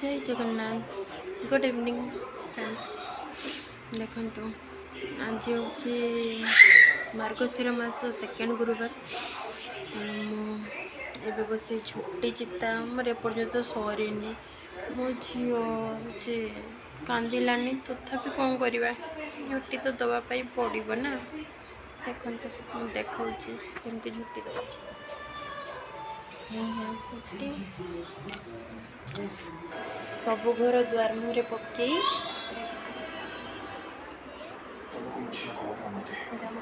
जय Jagannath good evening friends देखो आज हूँ मार्गशीर मास सेकेंड गुरुवार मुझे बस झुटी चिता मोर एपर्यंत सरीनी मो झी कांदिलानी तथापि कौन करवा झुटी तो दवापाई पड़ो ना देखो देखा केमती झुटी दौर सब घर द्वार मुहरे पकई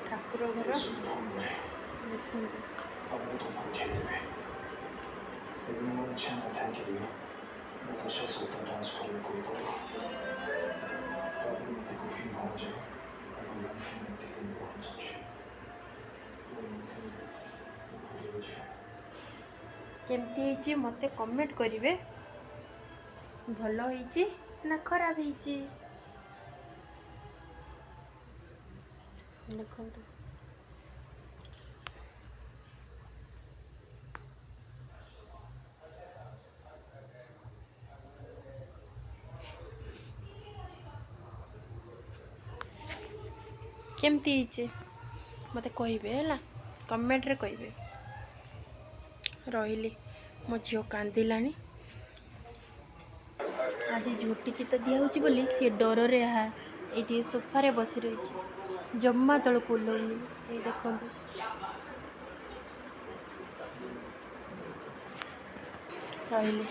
ठाकुर घर केमती मते कमेंट करिवे भल होईची ना खराब होईची देखंतु केमती होईची मते कहिबे हला कमेंट रे कहिबे रही मो झील कांदिलानी आज झुटी चिता दिया बोली सी डर रे ये सोफारे बसी रही जम्मा तल कुलौनी ये देखो रही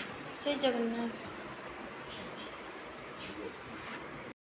जय जगन्नाथ।